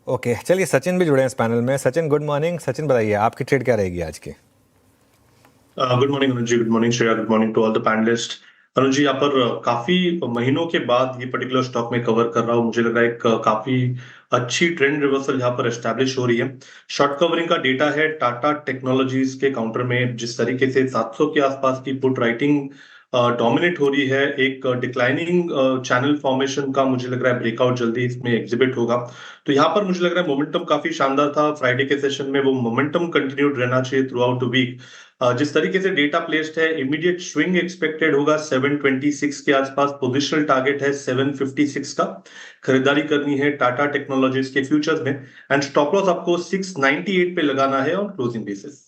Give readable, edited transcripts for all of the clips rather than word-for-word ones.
Okay, चलिए सचिन भी जुड़े हैं इस पैनल में। Sachin, good morning. सचिन, बताइए आपकी ट्रेड क्या रहेगी आज की? Good morning Anuj ji, good morning Shreya, good morning to all the panelist. Anuj ji, यहाँ पर काफी महीनों के बाद ये पर्टिकुलर स्टॉक में कवर कर रहा हूँ। मुझे लग रहा है एक काफी अच्छी ट्रेंड रिवर्सल यहाँ पर एस्टैब्लिश हो रही है। शॉर्ट कवरिंग का डेटा है टाटा टेक्नोलॉजीज के काउंटर में। जिस तरीके से 700 के आसपास की पुट राइटिंग डोमिनेट हो रही है, एक डिक्लाइनिंग चैनल फॉर्मेशन का मुझे लग रहा है ब्रेकआउट जल्दी इसमें एग्जिबिट होगा। तो यहाँ पर मुझे लग रहा है मोमेंटम काफी शानदार था फ्राइडे के सेशन में। वो मोमेंटम कंटिन्यूड रहना चाहिए थ्रू आउट द वीक। जिस तरीके से डेटा प्लेस्ड है, इमीडिएट स्विंग एक्सपेक्टेड होगा 726 के आसपास। पोजिशनल टारगेट है 756 का। खरीदारी करनी है टाटा टेक्नोलॉजीज के फ्यूचर्स में एंड स्टॉप लॉस आपको 698 पे लगाना है on closing basis.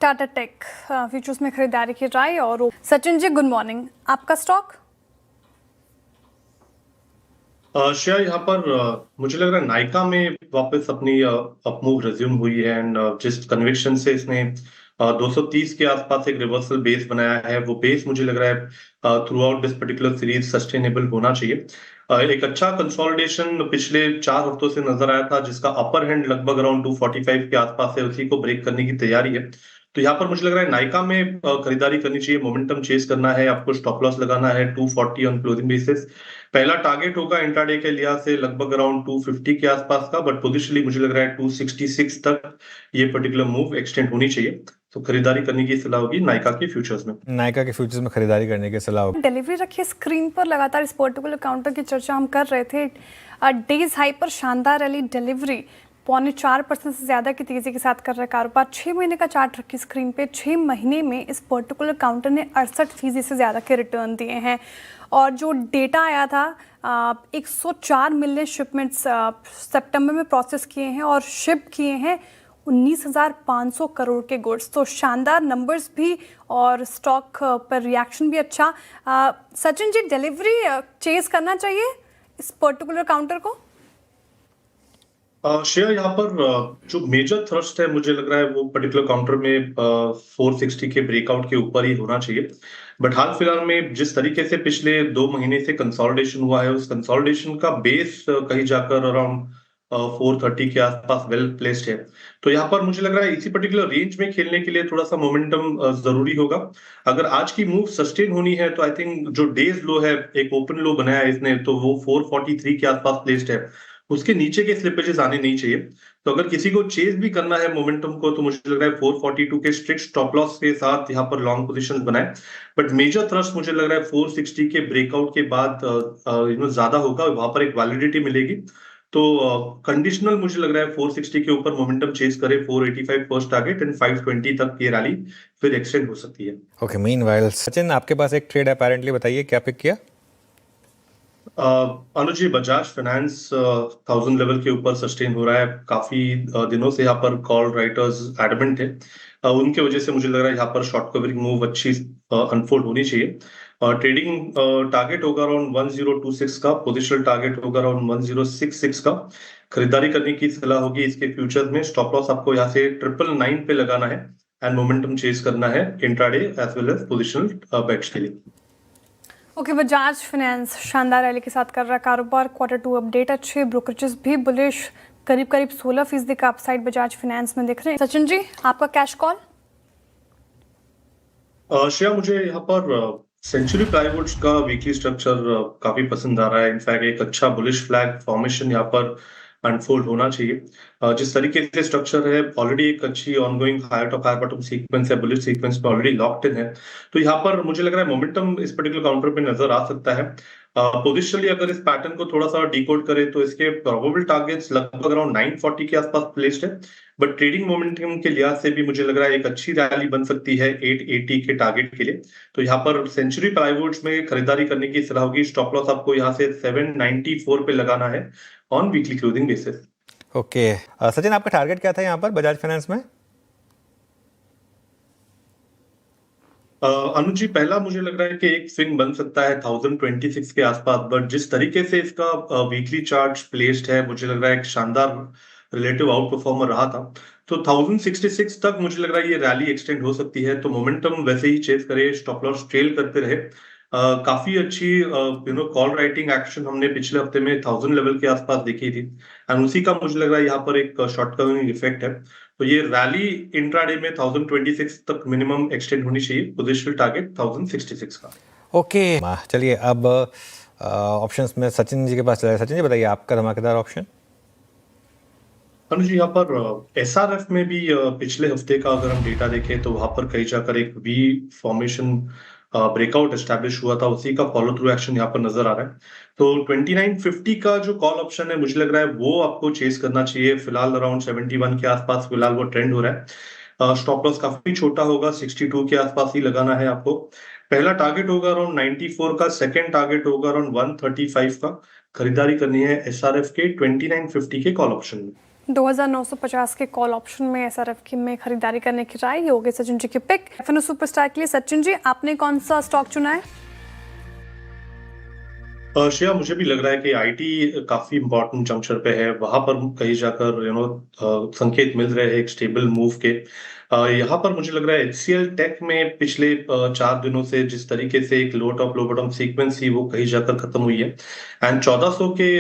Tata tech futures में खरीदारी की राय। और सचिन जी, गुड मॉर्निंग। आपका स्टॉक? श्रेया, यहाँ पर मुझे लग रहा है नायका में वापस अपनी अपमूव रिज्यूम हुई है एंड जिस कन्विक्शन से इसने 230 के आसपास एक रिवर्सल बेस बनाया है, वो बेस मुझे लग रहा है through out this particular series sustainable होना चाहिए। एक अच्छा कंसोलिडेशन पिछले 4 हफ्तों से नजर आया था, जिसका अपर हैंड लगभग अराउंड 245 के आसपास है। उसी को ब्रेक करने की तैयारी है। तो यहाँ पर मुझे लग रहा है नायका में खरीदारी करनी चाहिए। मोमेंटम चेस करना है, आपको स्टॉप लॉस लगाना है 240 ऑन क्लोजिंग बेसिस। पहला टारगेट होगा इंट्राडे के लिहाज से लगभग अराउंड 250 के आसपास का, बट पोजिशनली मुझे लग रहा है 266 तक ये पर्टिकुलर मूव एक्सटेंड होनी चाहिए। तो खरीदारी करने की सलाह होगी नायका के फ्यूचर्स में। नायका के फ्यूचर्स में खरीदारी करने की सलाह होगी। डिलीवरी रखिए स्क्रीन पर। लगातार इस पर्टिकुलर काउंटर की चर्चा हम कर रहे थे। डेज हाई पर शानदार रैली, डिलीवरी 4.25% से ज़्यादा की तेज़ी के साथ कर रहा है कारोबार। 6 महीने का चार्ट रखी स्क्रीन पे। 6 महीने में इस पर्टिकुलर काउंटर ने 68% से ज़्यादा के रिटर्न दिए हैं। और जो डेटा आया था, 104 मिलियन शिपमेंट्स सितंबर में प्रोसेस किए हैं और शिप किए हैं 19,500 करोड़ के गुड्स। तो शानदार नंबर्स भी और स्टॉक पर रिएक्शन भी अच्छा। सचिन जी, डिलीवरी चेस करना चाहिए इस पर्टिकुलर काउंटर को? शेयर यहाँ पर जो मेजर थ्रस्ट है मुझे लग रहा है वो पर्टिकुलर काउंटर में 460 के ब्रेकआउट के ऊपर ही होना चाहिए। बट हाल फिलहाल में जिस तरीके से पिछले 2 महीने से कंसोलिडेशन हुआ है, उस कंसोलिडेशन का बेस कहीं जाकर अराउंड 430 के आसपास वेल प्लेस्ड है। तो यहाँ पर मुझे लग रहा है इसी पर्टिकुलर रेंज में खेलने के लिए थोड़ा सा मोमेंटम जरूरी होगा। अगर आज की मूव सस्टेन होनी है तो आई थिंक जो डेज लो है, एक ओपन लो बनाया है इसने, तो वो 443 के आसपास प्लेस्ड है। उसके नीचे के स्लिपेजेस आने नहीं चाहिए। तो अगर किसी को चेज भी करना है मोमेंटम को, तो मुझे लग रहा है 442 के स्ट्रिक्ट स्टॉप लॉस के साथ यहाँ पर लॉन्ग पोजीशंस बनाए। बट मेजर थ्रस्ट मुझे लग रहा है 460 के ब्रेकआउट के बाद ज्यादा होगा, वहां पर एक वैलिडिटी मिलेगी। तो कंडीशनल मुझे लग रहा है 460 के ऊपर मोमेंटम चेज करे, 485 फर्स्ट टारगेट एंड 520 तक ये रैली फिर एक्सटेंड हो सकती है। ओके, मीनवाइल सचिन, आपके पास एक ट्रेड अपेरेंटली, बताइए क्या पिक किया? अनुज जी, बजाज फाइनेंस 1000 लेवल के ऊपर सस्टेन हो रहा है। काफी दिनों से यहाँ पर कॉल राइटर्स एडमेंट है। उनके वजह से मुझे लग रहा है यहाँ पर शॉर्ट कवरिंग मूव अच्छी अनफोल्ड होनी चाहिए। ट्रेडिंग टारगेट होगा अराउंड 1026 का, पोजिशनल टारगेट होगा अराउंड 1066 का। खरीदारी करने की सलाह होगी इसके फ्यूचर्स में। स्टॉप लॉस आपको यहाँ से 999 पे लगाना है एंड मोमेंटम चेज करना है intraday as well as positional bets के लिए। ओके, बजाज फाइनेंस शानदार रैली के साथ कर रहा है कारोबार। Q2 अपडेट अच्छे, ब्रोकरेजेस भी बुलिश, करीब करीब 16% का अपसाइड बजाज फाइनेंस में दिख रहे हैं। सचिन जी, आपका कैश कॉल? श्रेया, मुझे यहाँ पर सेंचुरी प्लाईवुड्स का वीकली स्ट्रक्चर काफी पसंद आ रहा है। इनफैक्ट एक अच्छा बुलिश फ्लैग फॉर्मेशन यहाँ पर अनफोल्ड होना चाहिए। जिस तरीके से स्ट्रक्चर है, ऑलरेडी एक अच्छी ongoing higher top higher bottom sequence है, बुलिश सीक्वेंस में ऑलरेडी लॉक्ड इन है। तो यहाँ पर मुझे लग रहा है मोमेंटम इस पर्टिकुलर काउंटर पे नजर आ सकता है। पोजिशनली अगर इस पैटर्न को थोड़ा सा डिकोड करे तो इसके प्रोबेबल टारगेट्स लगभग अराउंड 940 के आसपास प्लेस्ड है। बट ट्रेडिंग मोमेंटम के लिहाज से भी मुझे लग रहा है एक अच्छी रैली बन सकती है 880 के टारगेट के लिए। तो यहाँ पर सेंचुरी प्लाईवुड्स में खरीदारी करने की सलाह होगी। स्टॉप लॉस आपको यहाँ से 794 पे लगाना है on weekly closing basis. Okay, Sachin, आपका टारगेट क्या था यहाँ पर बजाज फाइनेंस में? अनुज जी, पहला मुझे लग रहा है कि एक स्विंग बन सकता है 1026 के आसपास। बट जिस तरीके से इसका वीकली चार्ट प्लेस्ड है, मुझे लग रहा है एक शानदार रिलेटिव आउट परफॉर्मर रहा था। तो 1066 तक मुझे लग रहा है ये रैली एक्सटेंड हो सकती है। तो मोमेंटम वैसे ही चेस करे, स्टॉप लॉस ट्रेल करते रहे काफी अच्छी कॉल राइटिंग एक्शन हमने पिछले हफ्ते में 1000 लेवल के आसपास देखी थी, एंड उसी का मुझे लग रहा है यहाँ पर एक शॉर्ट कवरिंग इफेक्ट है। तो ये रैली इंट्राडे में 1026 तक मिनिमम एक्सटेंड होनी चाहिए, पोजिशनल टारगेट 1066 का। ओके चलिए अब ऑप्शंस में सचिन जी के पास चला। सचिन जी बताइए आपका धमाकेदार ऑप्शन। अनुज, यहाँ पर एसआरएफ में भी पिछले हफ्ते का अगर हम डेटा देखें तो वहां पर कहीं जाकर एक वी फॉर्मेशन ब्रेकआउट एस्टैब्लिश हुआ था, उसी का फॉलो थ्रू एक्शन यहाँ पर नजर आ रहा है। तो 2950 का जो कॉल ऑप्शन है मुझे लग रहा है वो आपको चेस करना चाहिए। फिलहाल अराउंड 71 के आसपास फिलहाल वो ट्रेंड हो रहा है। स्टॉप लॉस काफी छोटा होगा, 62 के आसपास ही लगाना है आपको। पहला टारगेट होगा अराउंड 94 का, सेकंड टारगेट होगा अराउंड 135 का। खरीदारी करनी है एसआरएफ के 2950 के कॉल ऑप्शन में। 2950 के कॉल ऑप्शन में एसआरएफ की में खरीदारी करने की राय। ये हो गई सचिन जी की पिक। एफएनओ सुपरस्टार के लिए सचिन जी आपने कौन सा स्टॉक चुना है? श्रेया, मुझे भी लग रहा है कि आईटी काफी इंपॉर्टेंट जंक्शन पे है, वहां पर कहीं जाकर संकेत मिल रहे हैं एक स्टेबल मूव के। यहाँ पर मुझे लग रहा है एचसीएल टेक में पिछले 4 दिनों से जिस तरीके से एक लो टॉप लो बॉटम सीक्वेंस थी वो कहीं जाकर खत्म हुई है, एंड 1400 के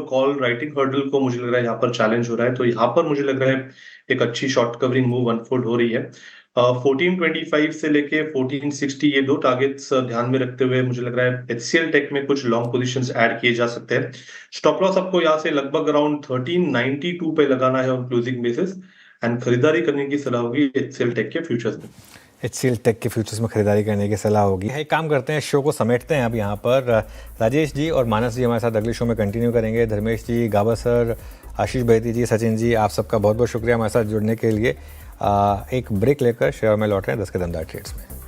कॉल राइटिंग हर्डल को मुझे लग रहा है यहाँ पर चैलेंज हो रहा है। तो यहाँ पर मुझे लग रहा है एक अच्छी शॉर्ट कवरिंग मूव अनफोल्ड हो रही है। 1425 से लेके 1460 ये दो टारगेट्स ध्यान में रखते हुए मुझे लग रहा है एचसीएल टेक में कुछ लॉन्ग पोजीशंस ऐड किए जा सकते हैं। स्टॉप लॉस आपको यहाँ से लगभग अराउंड 1392 पे लगाना है ऑन क्लोजिंग बेसिस, एंड खरीदारी करने की सलाह होगी एचसीएल टेक के फ्यूचर्स में। एचसीएल टेक के फ्यूचर्स में खरीदारी करने की सलाह होगी। एक काम करते हैं, शो को समेटते हैं अब यहाँ पर। राजेश जी और मानस जी हमारे साथ अगले शो में कंटिन्यू करेंगे। धर्मेश जी, गाबा सर, आशीष बैती जी, सचिन जी, आप सबका बहुत बहुत शुक्रिया हमारे साथ जुड़ने के लिए। एक ब्रेक लेकर शेयर में लौट रहे हैं 10 के दमदार ट्रेड्स में।